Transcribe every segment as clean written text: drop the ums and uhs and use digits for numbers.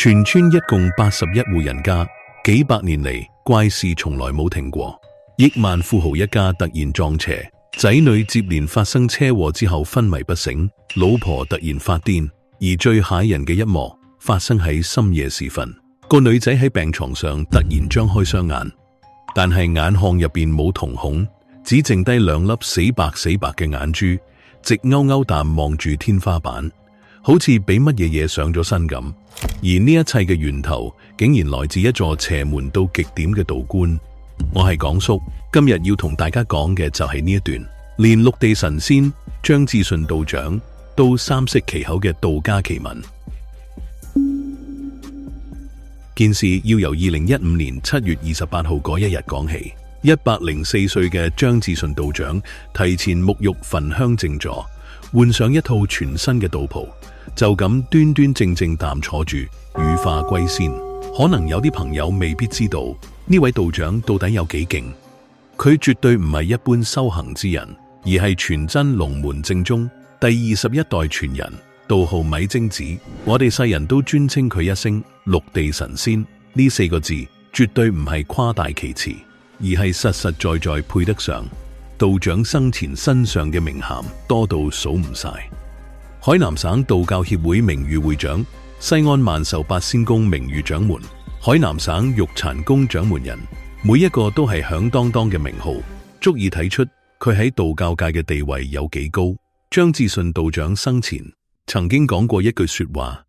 全村一共81戶人家，幾百年嚟怪事從來冇停過。億萬富豪一家突然撞邪，仔女接連發生車禍之後昏迷不醒，老婆突然發癲，而最嚇人嘅一幕發生喺深夜時分。個女仔喺病床上突然張開雙眼，但係眼眶入邊冇瞳孔，只剩低兩粒死白嘅眼珠，直勾勾啖望住天花板，好似俾乜嘢嘢上咗身咁。而呢一切嘅源頭竟然來自一座邪門到極點嘅道觀。我係港叔，今日要同大家講嘅就係呢一段連陸地神仙張志順道長都三緘其口嘅道家奇聞。件事要由2015年7月28號嗰一日講起。104歲嘅張志順道長提前沐浴焚香靜坐，換上一套全新嘅道袍，就咁端端正正地坐住羽化歸仙。可能有啲朋友未必知道呢位道長到底有幾勁。佢絕對唔係一般修行之人，而係全真龍門正宗第21代傳人，道號米精子。我哋世人都尊稱佢一聲陸地神仙，呢4個字絕對唔係誇大其詞，而係實實在在配得上。道長生前身上嘅名銜多到數唔晒。海南省道教協會名譽會長，西安萬壽八仙宮名譽掌門，海南省玉蟾宮掌門人，每一個都係響當當嘅名號，足以睇出佢喺道教界嘅地位有幾高。張志順道長生前曾經講過一句說話，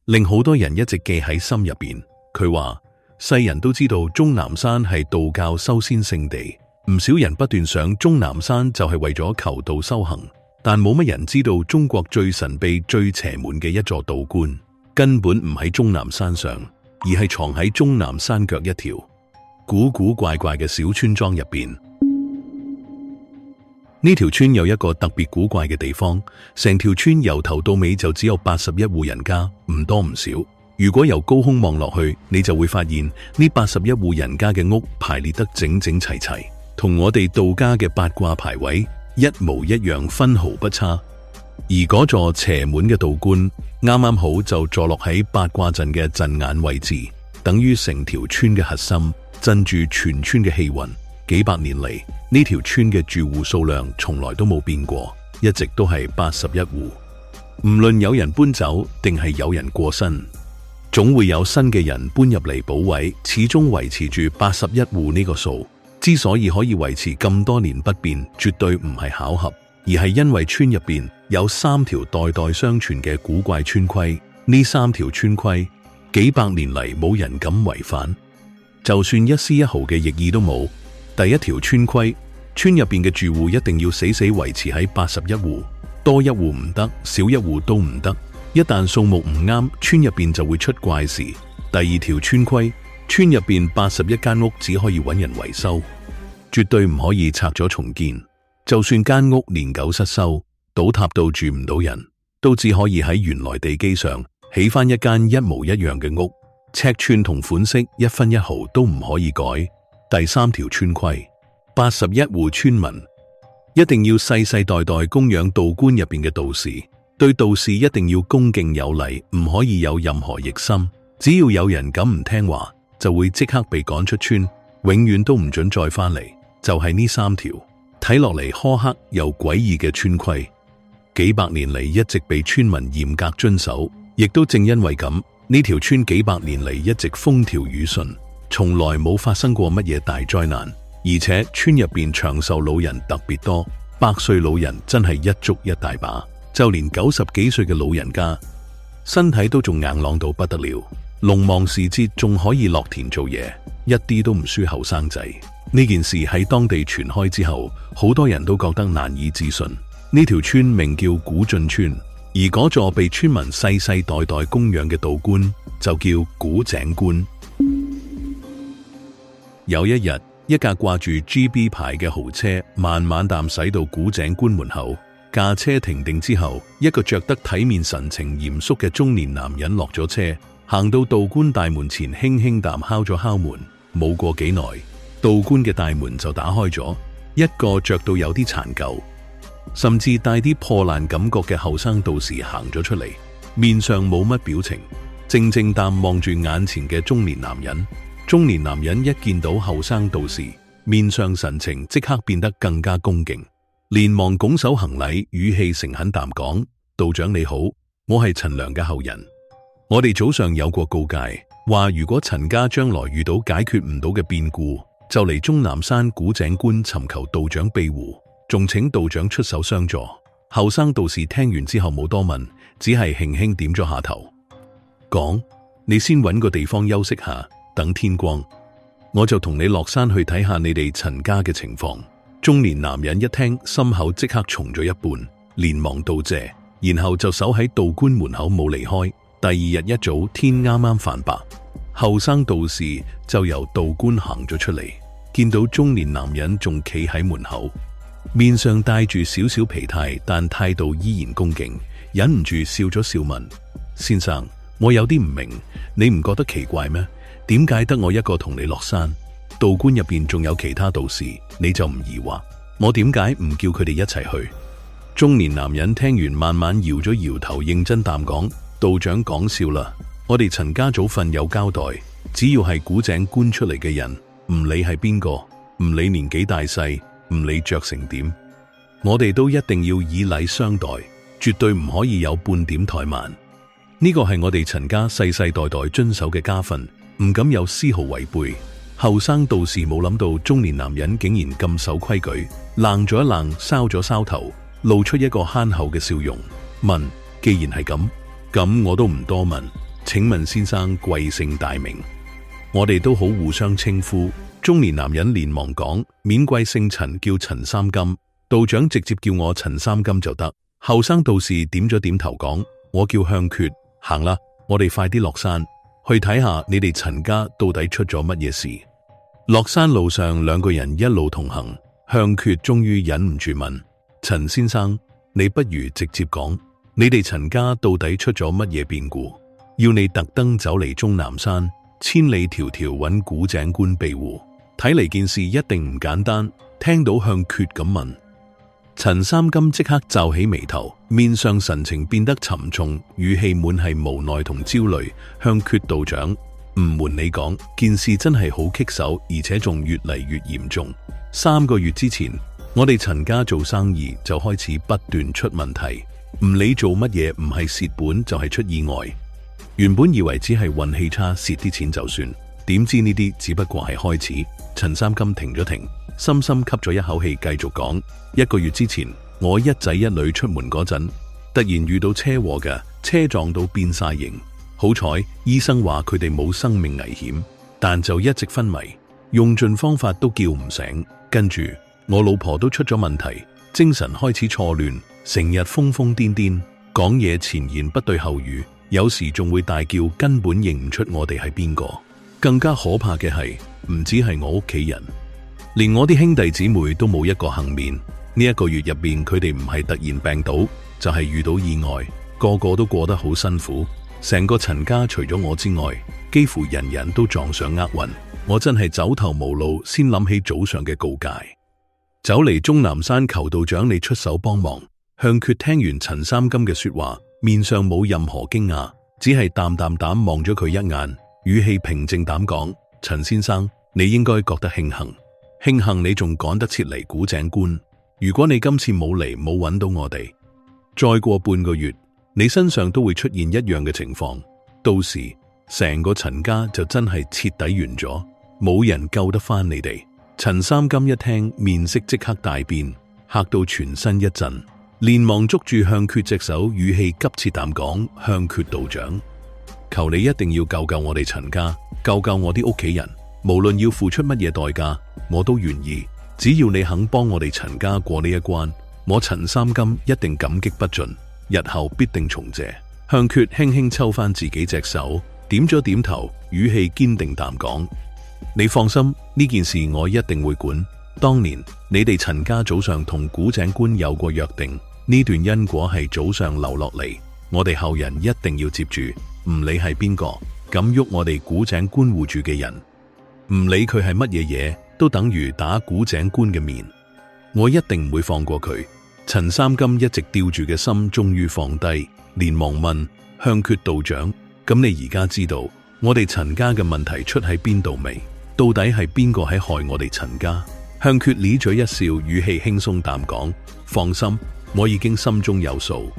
令好多人一直記喺心入邊。佢話：世人都知道終南山係道教修仙聖地，唔少人不斷上終南山就係為咗求道修行，但冇乜人知道中國最神秘最邪門嘅一座道觀根本唔喺終南山上，而係藏喺終南山腳一條古古怪怪嘅小村莊入邊。呢條村有一個特別古怪嘅地方，成條村由頭到尾就只有81戶人家，唔多唔少。如果由高空望落去，你就會發現呢81戶人家嘅屋排列得整整齊齊，同我哋道家嘅八卦排位一模一樣，分毫不差。而嗰座邪門嘅道觀啱啱好就坐落喺八卦陣嘅陣眼位置，等於成條村嘅核心，鎮住全村嘅氣運。幾百年嚟，呢條村嘅住戶數量從來都冇變過，一直都係81戶。無論有人搬走定係有人過身，總會有新嘅人搬入嚟補位，始終維持住81戶呢個數。之所以可以維持咁多年不變，絕對唔係巧合，而係因為村入邊有3條代代相傳嘅古怪村規。呢3條村規幾百年嚟冇人敢違反，就算一絲一毫嘅異議都冇。第一條村規，村入邊嘅住戶一定要死死維持喺81戶，多一戶唔得，少一戶都唔得。一旦數目唔啱，村入邊就會出怪事。第2條村規，村入邊81間屋只可以揾人維修，絕對唔可以拆咗重建。就算間屋年久失修，倒塌到住唔到人，都只可以喺原來地基上起翻一間一模一樣嘅屋，尺寸同款式一分一毫都唔可以改。第3條村規，81戶村民一定要世世代代供養道觀入邊嘅道士，對道士一定要恭敬有禮，唔可以有任何逆心。只要有人敢唔聽話，就會即刻被趕出村，永遠都唔准再翻嚟。就係呢3條睇落嚟苛刻又詭異嘅村規，幾百年嚟一直被村民嚴格遵守，亦都正因為咁，呢條村幾百年嚟一直風調雨順，從來冇發生過乜嘢大災難。而且村入邊長壽老人特別多，100歲老人真係一捉一大把，就連90幾歲嘅老人家身體都仲硬朗到不得了，農忙時節仲可以落田做嘢，一啲都唔輸後生仔。呢件事喺當地傳開之後，好多人都覺得難以置信。呢條村名叫古晉村，而嗰座被村民世世代代供養嘅道觀就叫古井觀。有一日，一架掛住 GB 牌嘅豪車慢慢地駛到古井觀門口，駕車停定之後，一個着得體面神情嚴肅嘅中年男人落咗車，行到道觀大門前，輕輕地敲咗敲門。冇過幾耐，道觀嘅大門就打開咗，一個着到有啲殘舊，甚至帶啲破爛感覺嘅後生道士行咗出嚟，面上冇乜表情，靜靜淡望住眼前嘅中年男人。中年男人一見到後生道士，面上神情即刻變得更加恭敬，連忙拱手行禮，語氣誠懇淡講：道長你好，我係陳良嘅後人。我哋早上有過告誡，話如果陳家將來遇到解決唔到嘅變故，就嚟終南山古井關尋求道長庇護，仲請道長出手相助。後生道士聽完之後冇多問，只係輕輕點咗下頭，講：你先搵個地方休息下，等天光，我就同你落山去睇下你哋陳家嘅情況。中年男人一聽，心口即刻重咗一半，連忙道謝，然後就守喺道觀門口冇離開。第二日一早天啱啱泛白，後生道士就由道觀行咗出嚟，見到中年男人仲企喺門口，面上帶住少少疲態，但態度依然恭敬，忍唔住笑咗笑問：先生，我有啲唔明，你唔覺得奇怪咩？點解得我一個同你落山？道觀入邊仲有其他道士，你就唔疑惑？我點解唔叫佢哋一齊去？中年男人聽完慢慢搖咗搖頭，認真淡講：道長講笑啦，我哋陳家祖訓有交代，只要係古井觀出嚟嘅人，唔理係邊個，唔理年紀大細，唔理着成點，我哋都一定要以禮相待，絕對唔可以有半點怠慢。呢個係我哋陳家世世代代遵守嘅家訓，唔敢有絲毫違背。後生道士冇諗到中年男人竟然咁守規矩，愣咗一愣，搔咗搔頭，露出一個憨厚嘅笑容，問：既然係咁我都唔多問，請問先生貴姓大名？我哋都好互相稱呼。中年男人連忙講：免貴姓陳，叫陳三金，道長直接叫我陳三金就得。後生道士點咗點頭講：我叫向缺，行啦，我哋快啲落山去睇下你哋陳家到底出咗乜嘢事。落山路上，兩個人一路同行，向缺終於忍唔住問：陳先生，你不如直接講，你哋陳家到底出咗乜嘢變故，要你特登走嚟終南山，千里迢迢揾古井觀庇護，睇嚟件事一定唔簡單。聽到向缺咁問，陳三金即刻皺起眉頭，面上神情變得沉重，語氣滿係無奈同焦慮。向缺道長，唔瞞你講，件事真係好棘手，而且仲越嚟越嚴重。3個月之前，我哋陳家做生意就開始不斷出問題，唔理做乜嘢，唔係蝕本就係出意外。原本以為只係運氣差，蝕啲錢就算，點知呢啲只不過係開始。陳三金停咗停，深深吸咗一口氣，繼續講：1個月之前，我一仔一女出門嗰陣，突然遇到車禍嘅，車撞到變晒形。好彩醫生話佢哋冇生命危險，但就一直昏迷，用盡方法都叫唔醒。跟住我老婆都出咗問題，精神開始錯亂，成日瘋瘋癲癲，講嘢前言不對後語，有時仲會大叫，根本認唔出我哋係邊個。更加可怕嘅係，唔止係我屋企人，連我啲兄弟姊妹都冇一個幸免。呢1個月入邊，佢哋唔係突然病倒，就係遇到意外，個個都過得好辛苦。成個陳家除咗我之外，幾乎人人都撞上厄運。我真係走投無路，先諗起早上嘅告誡，走嚟終南山求道長你出手幫忙。向缺聽完陳三金嘅說話，面上冇任何驚訝，只係淡淡望咗佢一眼，語氣平靜咁講：陳先生，你應該覺得慶幸你仲趕得切嚟古井觀。如果你今次冇嚟，冇揾到我哋，再過半個月，你身上都會出現一樣嘅情況，到時成個陳家就真係徹底完咗，冇人救得翻你哋。陳三金一聽，面色即刻大變，嚇到全身一震，連忙捉住向缺隻手，語氣急切咁講：向缺道長，求你一定要救救我哋陳家，救救我啲屋企人，無論要付出乜嘢代價，我都願意。只要你肯幫我哋陳家過呢一關，我陳三金一定感激不盡，日後必定重謝。向缺輕輕抽翻自己隻手，點咗點頭，語氣堅定淡講：你放心，呢件事我一定會管。當年你哋陳家祖上同古井觀有過約定，呢段因果係祖上留落嚟，我哋後人一定要接住，唔理係邊個敢喐我哋古井觀護住嘅人，唔理佢係乜嘢嘢，都等於打古井觀嘅面，我一定唔會放過佢。陳三金一直吊住嘅心終於放低，連忙問：向缺道長，咁你而家知道我哋陳家嘅問題出喺邊度未？到底係邊個喺害我哋陳家？向缺咧嘴一笑，語氣輕鬆淡講：放心，我已經心中有數，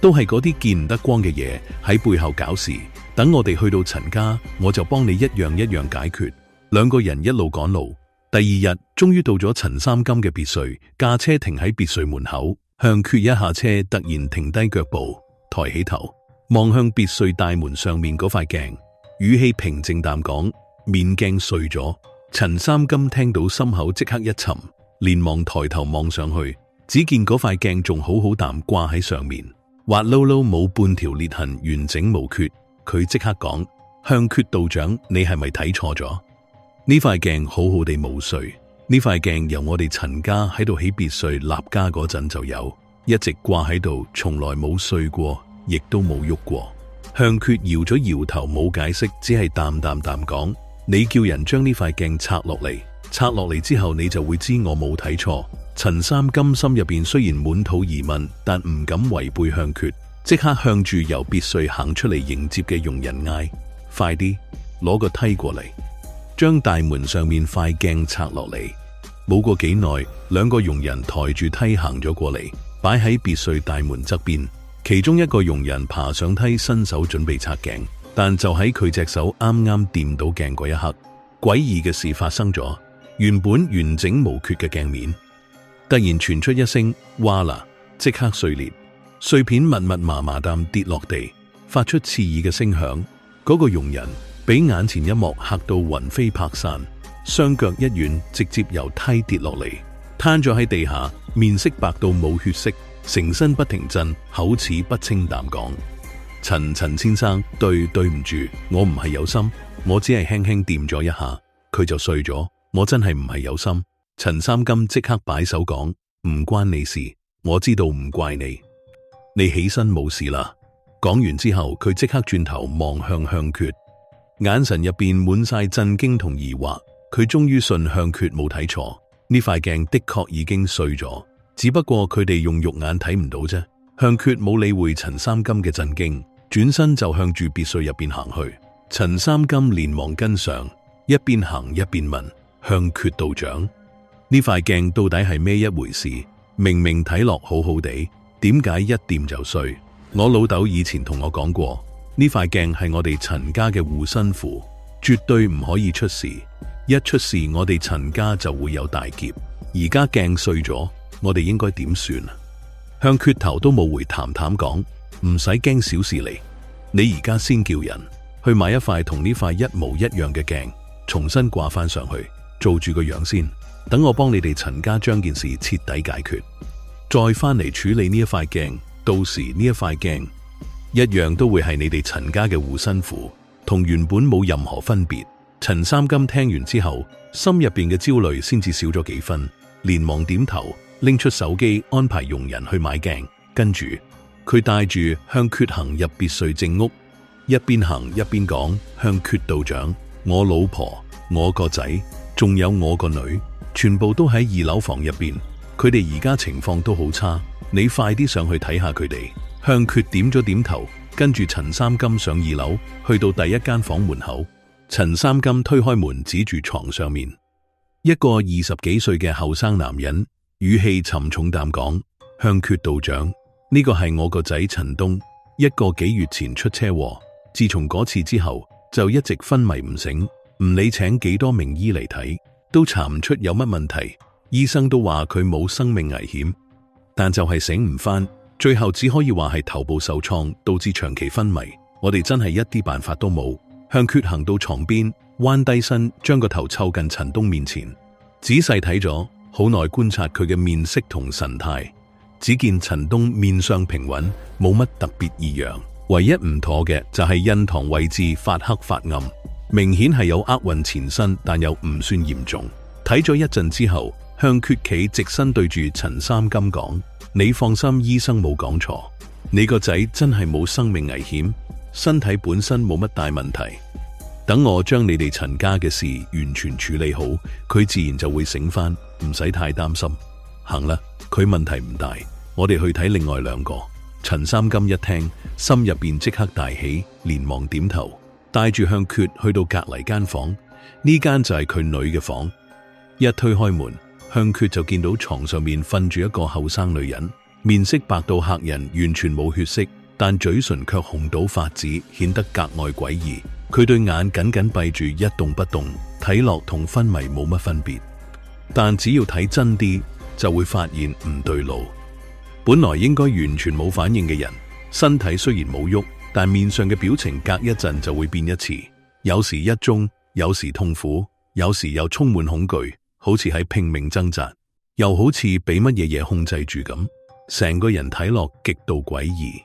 都係嗰啲見唔得光嘅嘢喺背後搞事。等我哋去到陳家，我就幫你一樣一樣解決。兩個人一路趕路，第二日終於到咗陳三金嘅別墅，駕車停喺別墅門口。向缺一下車，突然停低腳步，抬起頭望向別墅大門上面嗰塊鏡，語氣平靜淡講：面鏡碎咗。陳三金聽到心口即刻一沉，連忙抬頭望上去，只見嗰塊鏡仲好好淡掛喺上面，滑溜溜冇半條裂痕，完整無缺。佢即刻講：向缺道長，你係咪睇錯咗？呢塊鏡好好地冇碎，呢塊鏡由我哋陳家喺度起別墅立家嗰陣就有，一直掛喺度，從來冇碎過，亦都冇喐過。向缺搖咗搖頭，冇解釋，只係淡淡講：你叫人將呢塊鏡拆落嚟，拆落嚟之後你就會知我冇睇錯。陳三金心入邊雖然滿肚疑問，但唔敢違背向缺，即刻向住由別墅行出嚟迎接嘅傭人嗌：快啲攞個梯過嚟，將大門上面塊鏡拆落嚟。冇過幾耐，兩個傭人抬住梯行咗過嚟，擺喺別墅大門側邊。其中一個傭人爬上梯，伸手準備拆鏡，但就喺佢隻手啱啱掂到鏡嗰一刻，詭異嘅事發生咗。原本完整無缺嘅鏡面，突然傳出一聲嘩啦，即刻碎裂，碎片密密麻麻咁跌落地，發出刺耳嘅聲響。嗰個傭人俾眼前一幕嚇到魂飛魄散，雙腳一軟，直接由梯跌落嚟，攤咗喺地下，面色白到冇血色，成身不停震，口齒不清淡講：陳先生，對唔住，我唔係有心，我只係輕輕掂咗一下，佢就碎咗，我真係唔係有心。陳三金即刻擺手講：唔關你事，我知道唔怪你，你起身冇事啦。講完之後，佢即刻轉頭望向向缺，眼神入邊滿晒震驚同疑惑。佢終於信向缺冇睇錯，呢塊鏡的確已經碎咗，只不過佢哋用肉眼睇唔到啫。向缺冇理會陳三金嘅震驚，轉身就向住別墅入邊行去。陳三金連忙跟上，一邊行一邊問：向缺道長，呢塊鏡到底係咩一回事？明明睇落好好地，點解一掂就碎？我老豆以前同我講過，呢塊鏡係我哋陳家嘅護身符，絕對唔可以出事。一出事，我哋陳家就會有大劫。而家鏡碎咗，我哋應該點算啊？向缺頭都冇回，淡淡講：唔使驚小事嚟，你而家先叫人去買一塊同呢塊一模一樣嘅鏡，重新掛翻上去，做住個樣先。等我幫你哋陳家將件事徹底解決，再翻嚟處理呢一塊鏡。到時呢一塊鏡一樣都會係你哋陳家嘅護身符，同原本冇任何分別。陳三金聽完之後，心入邊嘅焦慮先至少咗幾分，連忙點頭，拎出手機安排傭人去買鏡。跟住佢帶住向缺行入別墅正屋，一邊行一邊講：向缺道長，我老婆、我個仔，仲有我個女，全部都喺2樓房入邊，佢哋而家情況都好差，你快啲上去睇下佢哋。向缺點咗點頭，跟住陳三金上2樓，去到第一間房門口。陳三金推開門，指住床上面一個20幾歲嘅後生男人，語氣沉重淡講：向缺道長，呢個係我個仔陳東，1個幾月前出車禍，自從嗰次之後就一直昏迷唔醒，唔理請幾多名醫嚟睇，都查唔出有乜問題，醫生都話佢冇生命危險，但就係醒唔返，最後只可以話係頭部受創導致長期昏迷，我哋真係一啲辦法都冇。向缺行到床邊，彎低身將個頭湊近陳東面前，仔細睇咗好耐，觀察佢嘅面色同神態，只見陳東面相平穩，冇乜特別異樣，唯一唔妥嘅就係印堂位置發黑發暗，明顯係有厄運纏身，但又唔算嚴重。睇咗一陣之後，向缺企直身對住陳三金講：你放心，醫生冇講錯，你個仔真係冇生命危險，身體本身冇乜大問題，等我將你哋陳家嘅事完全處理好，佢自然就會醒返，唔使太擔心。行啦，佢問題唔大，我哋去睇另外2個。陳三金一聽，心入邊即刻大喜，連忙點頭，帶住向缺去到隔籬間房。呢間就係佢女嘅房。一推開門，向缺就見到床上面瞓住一個後生女人，面色白到嚇人，完全冇血色，但嘴唇卻紅到發紫，顯得格外詭異。佢對眼緊緊閉住，一動不動，睇落同昏迷冇乜分別。但只要睇真啲，就會發現唔對路。本來應該完全冇反應嘅人，身體雖然冇喐，但面上嘅表情隔一陣就會變一次，有時一慵，有時痛苦，有時又充滿恐懼，好似喺拼命掙扎，又好似俾乜嘢嘢控制住咁，成個人睇落極度詭異。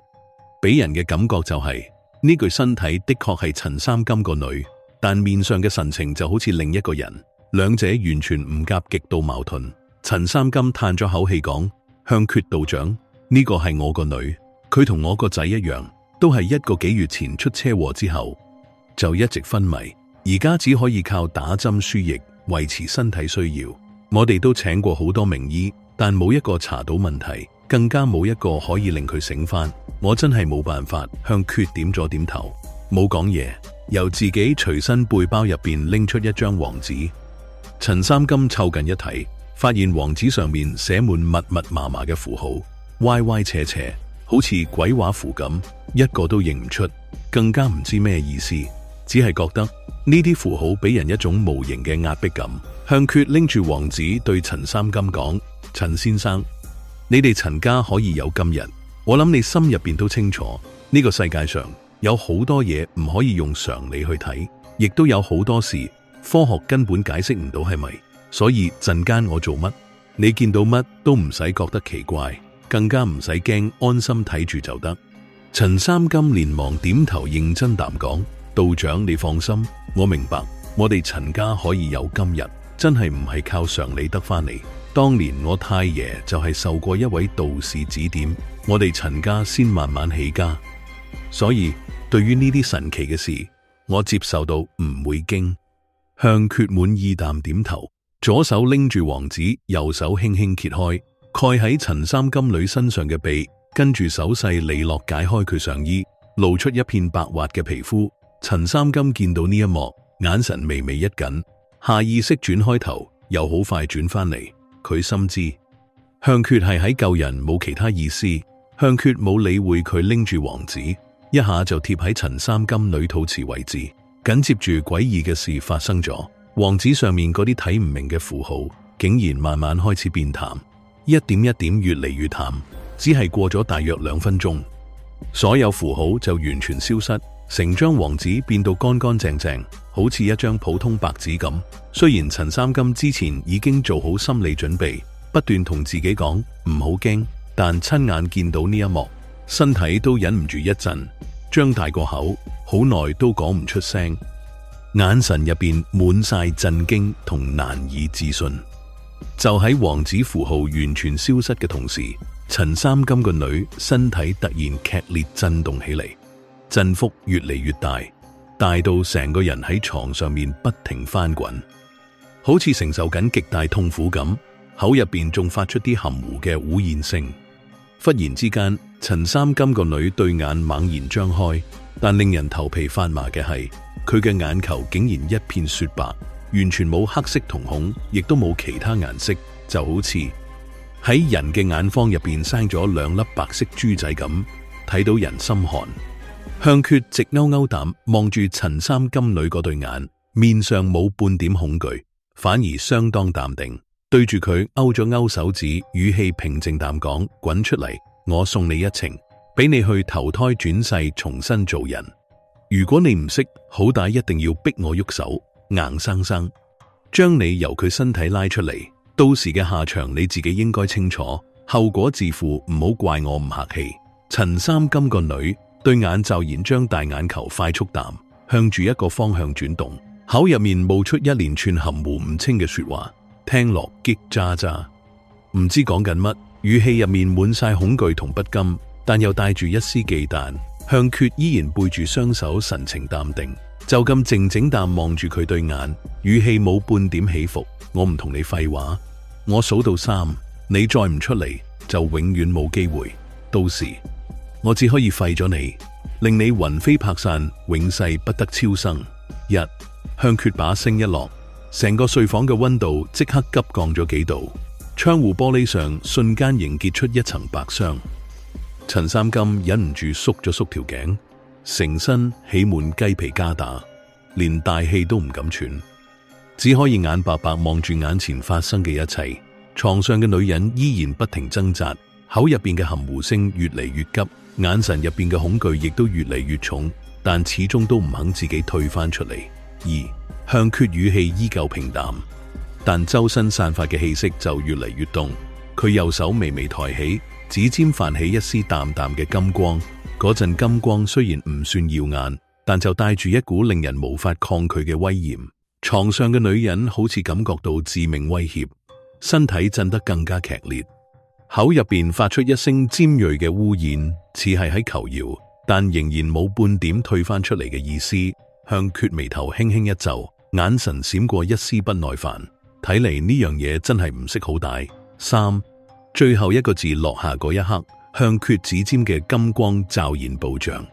俾人嘅感覺就係呢具身體的確係陳三金個女，但面上嘅神情就好似另一個人，兩者完全唔夾，極度矛盾。陳三金嘆咗口氣講：向缺道長，呢個係我個女，佢同我個仔一樣，都係1個幾月前出車禍之後就一直昏迷，而家只可以靠打針輸液維持身體需要。我哋都請過好多名醫，但冇一個查到問題，更加冇一個可以令佢醒返。我真係冇辦法。向缺點咗點頭，冇講嘢，由自己隨身背包入邊拎出一張黃紙。陳三金湊近一睇，發現黃紙上面寫滿密密麻麻嘅符號，歪歪斜斜，好似鬼畫符咁，一個都認唔出，更加唔知咩意思，只係覺得呢啲符號俾人一種無形嘅壓迫感。向缺拎住黃紙對陳三金講：陳先生，你哋陳家可以有今日，我諗你心入邊都清楚，呢個世界上有好多嘢唔可以用常理去睇，亦都有好多事科學根本解釋唔到係咪，所以陣間我做乜，你見到乜都唔使覺得奇怪，更加唔使驚，安心睇住就得。陳三金連忙點頭認真答講：道長你放心，我明白，我哋陳家可以有今日，真係唔係靠常理得返嚟。當年我太爺就係受過一位道士指點，我哋陳家先慢慢起家，所以對於呢啲神奇嘅事，我接受到唔會驚。向缺滿意淡點頭，左手拎住黃紙，右手輕輕揭開，蓋喺陳三金女身上嘅臂，跟住手勢利落解開佢上衣，露出一片白滑嘅皮膚。陳三金見到呢一幕，眼神微微一緊，下意識轉開頭，又好快轉翻嚟。佢深知向缺係喺救人，冇其他意思。向缺冇理會佢拎住黃紙，一下就貼喺陳三金女肚臍位置。緊接住詭異嘅事發生咗，黃紙上面嗰啲睇唔明嘅符號，竟然慢慢開始變淡，一點一點越嚟越淡。只係過咗大約2分鐘，所有符號就完全消失，成張黃紙變到乾乾淨淨，好似一張普通白紙咁。雖然陳三金之前已經做好心理準備，不斷同自己講唔好驚，但親眼見到呢一幕，身體都忍唔住一震，張大個口，好耐都講唔出聲，眼神入邊滿晒震驚同難以置信。就喺黃紙符號完全消失嘅同時，陳三金個女身體突然劇烈震動起嚟，振幅越嚟越大，大到成個人喺床上面不停翻滾，好似承受緊極大痛苦咁，口入邊仲發出啲含糊嘅嗚咽聲。忽然之間，陳三金個女對眼猛然張開，但令人頭皮發麻嘅係，佢嘅眼球竟然一片雪白，完全冇黑色瞳孔，亦都冇其他顏色，就好似喺人嘅眼眶入邊生咗2粒白色珠仔咁，睇到人心寒。向缺直勾勾膽望住陳三金女嗰對眼，面上冇半點恐懼，反而相當淡定，對住佢勾咗勾手指，語氣平靜淡講：滾出嚟，我送你一程，俾你去投胎轉世，重新做人。如果你唔識，好歹一定要逼我喐手，硬生生將你由佢身體拉出嚟，到時嘅下場你自己應該清楚，後果自負，唔好怪我唔客氣。陳三金個女對眼驟然將大眼球快速淡，向住一個方向轉動，口入面冒出一連串含糊唔清嘅說話，聽落激渣渣，唔知講緊乜，語氣入面滿晒恐懼同不甘，但又帶住一絲忌憚。向缺依然背住雙手，神情淡定，就咁靜靜淡望住佢對眼，語氣冇半點起伏。我唔同你廢話，我數到3，你再唔出嚟就永遠冇機會。到時我只可以廢咗你，令你魂飛魄散，永世不得超生。一向缺把聲一落，成個睡房嘅溫度即刻急降咗幾度，窗戶玻璃上瞬間凝結出一層白霜。陳三金忍唔住縮咗縮條頸，成身起滿雞皮疙瘩，連大氣都唔敢喘，只可以眼白白望住眼前發生嘅一切。床上嘅女人依然不停掙扎，口入邊嘅含糊聲越嚟越急，眼神入邊嘅恐懼亦都越嚟越重，但始終都唔肯自己退翻出嚟。二向缺語氣依舊平淡，但周身散發嘅氣息就越嚟越凍。佢右手微微抬起，指尖泛起一絲淡淡嘅金光。嗰陣金光雖然唔算耀眼，但就帶住一股令人無法抗拒嘅威嚴。床上嘅女人好似感覺到致命威脅，身體震得更加劇烈，口入邊發出一聲尖銳嘅污言，似係喺求饒，但仍然冇半點退翻出嚟嘅意思。向缺眉頭輕輕一皺，眼神閃過一絲不耐煩。睇嚟呢樣嘢真係唔識好大。三最後一個字落下嗰一刻，向缺指尖嘅金光驟然暴漲，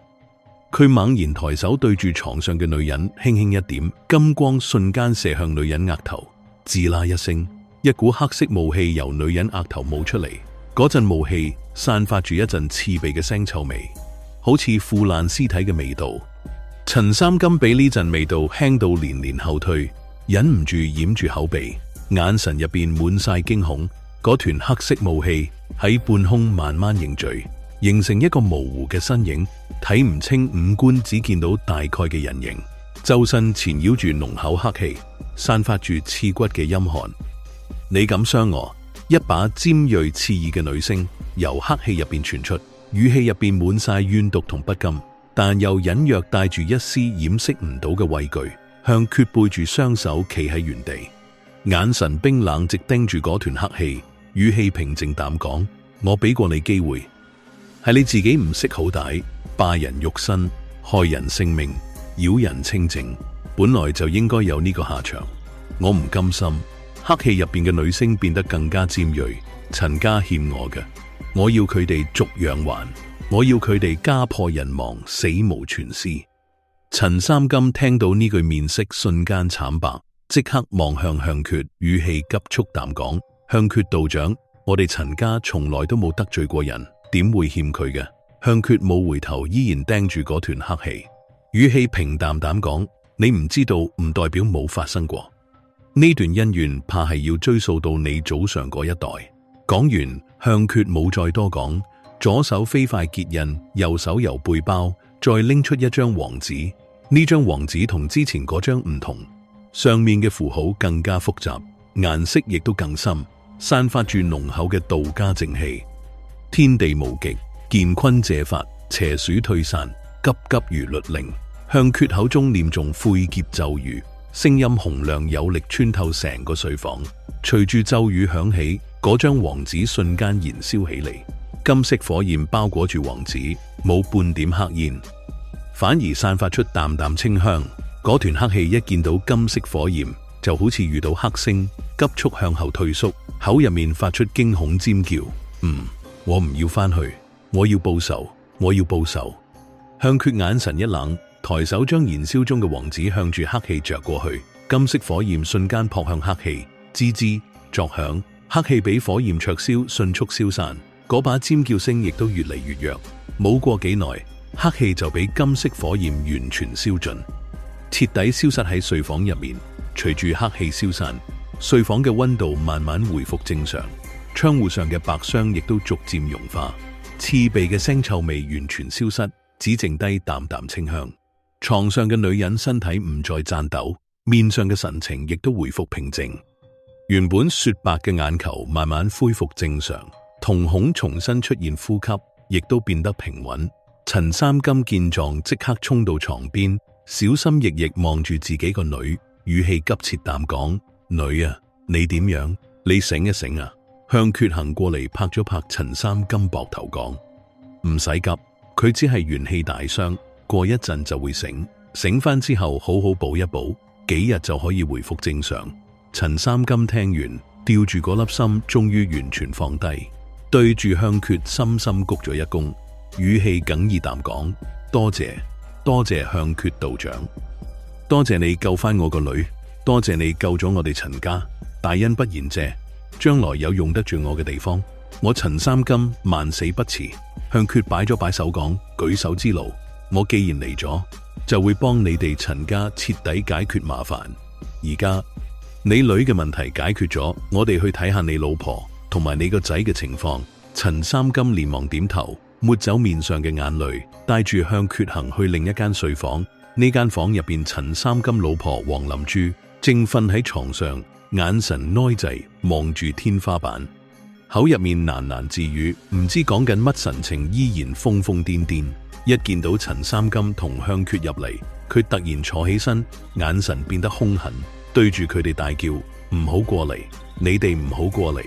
佢猛然抬手對住床上嘅女人輕輕一點，金光瞬間射向女人額頭，吱啦一聲，一股黑色霧氣由女人額頭冒出嚟。嗰陣霧氣散發住一陣刺鼻嘅腥臭味，好似腐爛屍體嘅味道。陳三金俾呢陣味道輕到連連後退，忍唔住掩住口鼻，眼神入邊滿晒驚恐。嗰團黑色霧氣喺半空慢慢凝聚，形成一個模糊嘅身影，睇唔清五官，只見到大概嘅人形。周身纏繞住濃厚黑氣，散發住刺骨嘅陰寒。你敢傷我？一把尖銳刺耳嘅女聲由黑氣入邊傳出，語氣入邊滿晒怨毒同不甘，但又隱約帶住一絲掩飾唔到嘅畏懼。向缺背住雙手企喺原地，眼神冰冷，直盯住嗰團黑氣，語氣平靜淡講：我俾過你機會，係你自己唔識好歹，霸人肉身，害人性命，擾人清靜，本來就應該有呢個下場。我唔甘心。黑氣入邊嘅女聲變得更加尖銳，陳家欠我嘅，我要佢哋逐樣還，我要佢哋家破人亡，死無全屍。陳三金聽到呢句，面色瞬間慘白，即刻望向向缺，語氣急促淡講：向缺道長，我哋陳家從來都冇得罪過人，點會欠佢嘅？向缺冇回頭，依然盯住嗰團黑氣，語氣平淡淡講：你唔知道唔代表冇發生過。呢段恩怨怕係要追溯到你祖上嗰一代。講完，向缺冇再多講，左手飛快結印，右手由背包再拎出一張黃紙。呢張黃紙同之前嗰張唔同，上面嘅符號更加複雜，顏色亦都更深，散發住濃厚嘅道家正氣。天地無極，乾坤借法，邪鼠退散，急急如律令。向缺口中念誦晦澀咒語，聲音洪亮有力，穿透成個睡房。隨住咒語響起，嗰張黃紙瞬間燃燒起嚟，金色火焰包裹住黃紙，冇半點黑煙，反而散發出淡淡清香。嗰團黑氣一見到金色火焰，就好似遇到黑星，急速向後退縮，口入面發出驚恐尖叫。我唔要翻去，我要報仇，我要報仇。向缺眼神一冷，抬手將燃燒中嘅黃紙向住黑氣着過去，金色火焰瞬間撲向黑氣，吱吱作響，黑氣俾火焰灼燒，迅速消散。嗰把尖叫聲亦都越嚟越弱。冇過幾耐，黑氣就俾金色火焰完全燒盡，徹底消失喺睡房入面。隨住黑氣消散，睡房嘅溫度慢慢回復正常，窗戶上嘅白霜亦都逐漸融化，刺鼻嘅腥臭味完全消失，只剩低淡淡清香。床上嘅女人身體唔再顫抖，面上嘅神情亦都回復平靜。原本雪白嘅眼球慢慢恢復正常，瞳孔重新出現呼吸，亦都變得平穩。陳三金見狀，即刻衝到床邊，小心翼翼望住自己個女，語氣急切淡講：女啊，你點樣？你醒一醒啊！向缺行過嚟拍咗拍陳三金膊頭講：唔使急，佢只係元氣大傷，過一陣就會醒，醒翻之後好好補一補，幾日就可以回復正常。陳三金聽完，吊住嗰粒心終於完全放低，對住向缺深深鞠咗一躬，語氣哽咽淡講：多謝，多謝向缺道長，多謝你救翻我個女，多謝你救咗我哋陳家，大恩不言謝，將來有用得住我嘅地方，我陳三金萬死不辭。向缺擺手講：舉手之勞，我既然嚟咗，就會幫你哋陳家徹底解決麻煩。而家你女嘅問題解決咗，我哋去睇下你老婆同埋你個仔嘅情況。陳三金連忙點頭，抹走面上嘅眼淚，帶住向缺行去另一間睡房。呢間房入邊，陳三金老婆黃林珠正瞓喺床上，眼神呆滯望住天花板，口入面喃喃自語，唔知講緊乜，神情依然瘋瘋癲癲。一見到陳三金同向缺入嚟，佢突然坐起身，眼神變得兇狠，對住佢哋大叫：唔好過嚟，你哋唔好過嚟，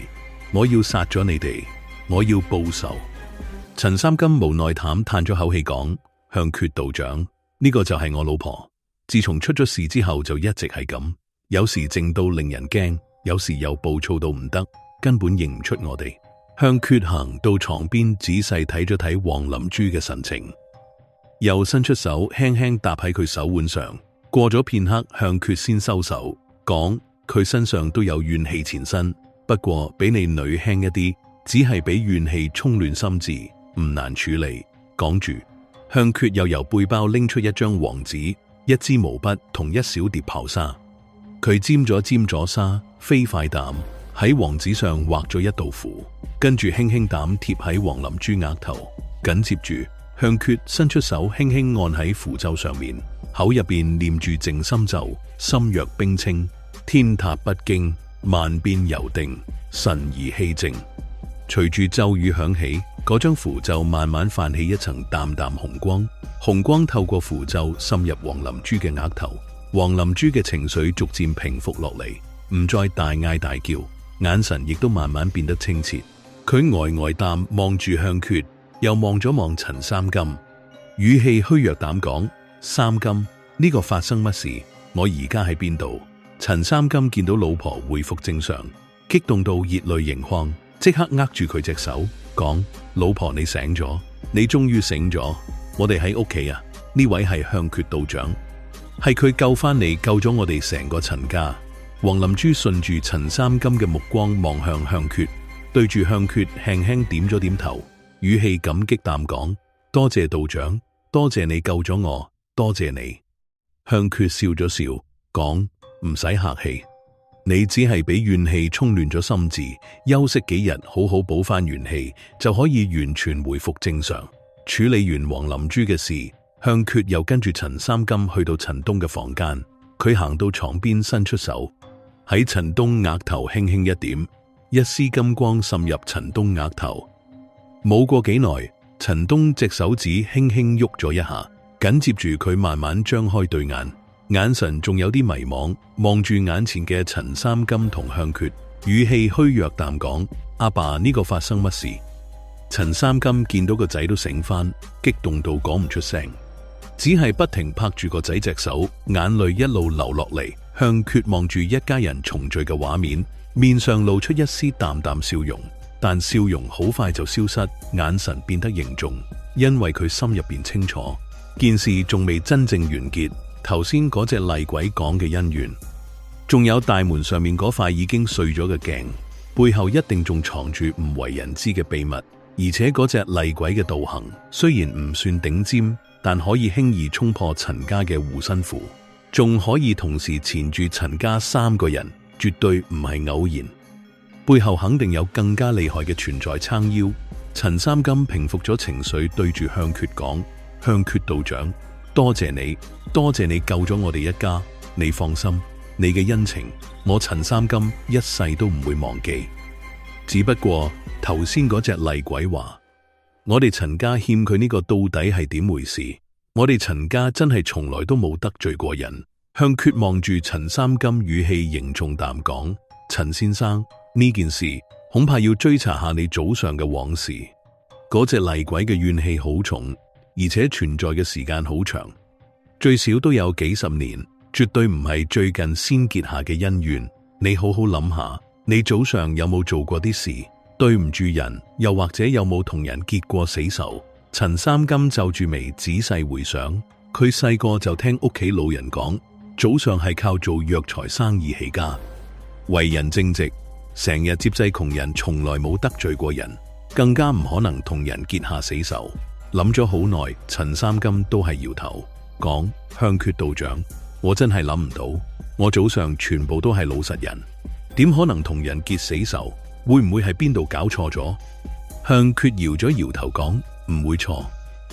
我要殺咗你哋，我要報仇。陳三金無奈嘆咗口氣講：向缺道長，呢個就係我老婆，自從出咗事之後就一直係咁，有時靜到令人驚，有時又暴躁到唔得，根本認唔出我哋。向缺行到床邊仔細睇咗睇黃林珠嘅神情，又伸出手輕輕搭喺佢手腕上。過咗片刻，向缺先收手，講：佢身上都有怨氣纏身，不過比你女輕一啲，只係俾怨氣沖亂心智，唔難處理。講住，向缺又由背包拎出一張黃紙、一支毛筆同一小碟刨沙。佢沾咗沙，飛快膽喺黃紙上畫咗一道符，跟住輕輕膽貼喺黃林珠額頭。緊接住，向缺伸出手輕輕按喺符咒上面，口入邊念住靜心咒：心若冰清，天塌不驚，萬變柔定，神怡氣靜。隨住咒語響起，嗰張符咒慢慢泛起一層淡淡紅光，紅光透過符咒滲入黃林珠嘅額頭。黃林珠嘅情緒逐漸平復落嚟，唔再大嗌大叫，眼神亦都慢慢變得清澈。佢呆淡望住向缺，又望咗望陳三金，語氣虛弱膽講：三金，呢個發生乜事？我而家喺邊度？陳三金見到老婆恢復正常，激動到熱淚盈眶，即刻握住佢隻手講：老婆，你醒咗，你終於醒咗，我哋喺屋企啊！呢位係向缺道長，係佢救翻你，救咗我哋成個陳家。黃林珠順住陳三金嘅目光望向向缺，對住向缺輕輕點咗點頭，語氣感激淡講：多謝道長，多謝你救咗我，多謝你。向缺笑咗笑，講：唔使客氣，你只係俾怨氣沖亂咗心智，休息幾日，好好補翻元氣，就可以完全回復正常。處理完黃林珠嘅事，向缺又跟住陳三金去到陳東嘅房間。佢行到床邊，伸出手喺陳東額頭輕輕一點，一絲金光滲入陳東額頭。冇過幾耐，陳東隻手指輕輕喐咗一下，緊接住佢慢慢張開對眼，眼神仲有啲迷惘，望住眼前嘅陳三金同向缺，語氣虛弱淡講：阿爸，呢個發生乜事？陳三金見到個仔都醒翻，激動到講唔出聲，只係不停拍住個仔隻手，眼淚一路流落嚟。向缺望住一家人重聚嘅畫面，面上露出一絲淡淡笑容，但笑容好快就消失，眼神變得凝重，因為佢心入邊清楚，件事仲未真正完結。頭先嗰隻厲鬼講嘅恩怨，仲有大門上面嗰塊已經碎咗嘅鏡，背後一定仲藏住唔為人知嘅秘密。而且嗰隻厲鬼嘅道行雖然唔算頂尖，但可以輕易衝破陳家嘅護身符，仲可以同時纏住陳家3個人，絕對唔係偶然。背後肯定有更加厲害嘅存在撐腰。陳三金平復咗情緒，對住向缺講：向缺道長，多謝你，多謝你救咗我哋一家。你放心，你嘅恩情，我陳三金一世都唔會忘記。只不過頭先嗰隻厲鬼話，我哋陳家欠佢呢個到底係點回事？我哋陳家真係從來都冇得罪過人。向缺望住陳三金，語氣凝重淡講：陳先生，呢件事恐怕要追查下你早上嘅往事。嗰隻厲鬼嘅怨氣好重，而且存在嘅時間好長，最少都有幾十年，絕對唔係最近先結下嘅恩怨。你好好諗下，你早上有冇做過啲事，對唔住人，又或者有冇同人結過死仇？陳三金皺住眉仔細回想，佢細個就聽屋企老人講，祖上係靠做藥材生意起家，為人正直，成日接濟窮人，從來冇得罪過人，更加唔可能同人結下死仇。諗咗好耐，陳三金都係搖頭，講：向缺道長，我真係諗唔到，我祖上全部都係老實人，點可能同人結死仇？會唔會係邊度搞錯咗？向缺搖咗搖頭講：唔會錯，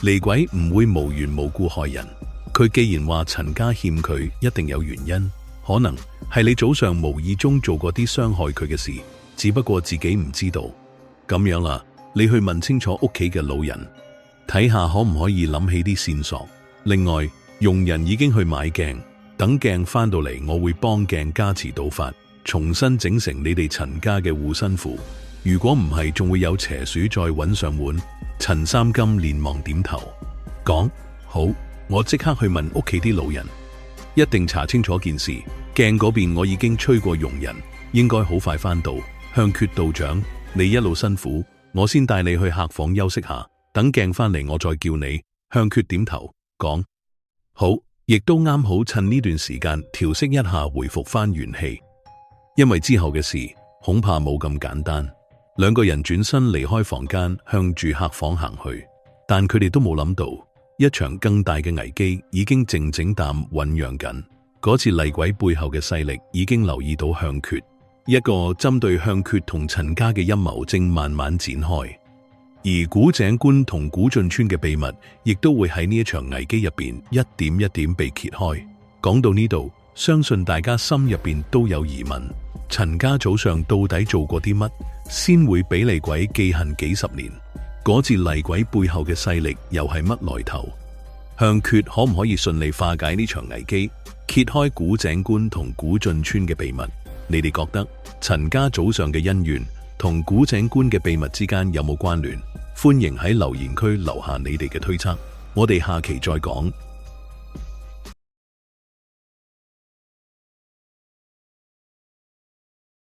厲鬼唔會無緣無故害人。佢既然話陳家欠佢，一定有原因，可能係你祖上無意中做過啲傷害佢嘅事，只不過自己唔知道。咁樣啦，你去問清楚屋企嘅老人，睇下可唔可以諗起啲線索。另外，傭人已經去買鏡，等鏡翻到嚟，我會幫鏡加持道法，重新整成你哋陳家嘅護身符。如果唔係，仲會有邪鼠再揾上門。陳三金連忙點頭，講：好，我即刻去問屋企啲老人，一定查清楚件事。鏡嗰邊我已經催過傭人，應該好快翻到。向缺道長，你一路辛苦，我先帶你去客房休息下，等鏡翻嚟我再叫你。向缺點頭，講：好，亦都啱好趁呢段時間調息一下，回復翻元氣。因為之後嘅事恐怕冇咁簡單。兩個人轉身離開房間，向住客房行去，但佢哋都冇諗到，一場更大嘅危機已經靜靜淡醞釀緊。嗰次厲鬼背後嘅勢力已經留意到向缺，一個針對向缺同陳家嘅陰謀正慢慢展開，而古井官同古進村嘅秘密亦都會喺呢一場危機入邊一點一點被揭開。講到呢度，相信大家心入邊都有疑問，陳家祖上到底做過啲乜，先會俾厲鬼記恨幾十年？嗰次厲鬼背後嘅勢力又係乜來頭？向缺可唔可以順利化解呢場危機，揭開古井官同古進村嘅秘密？你哋覺得陳家祖上嘅恩怨同古井官嘅秘密之間有冇關聯？歡迎喺留言區留下你哋嘅推測，我哋下期再講。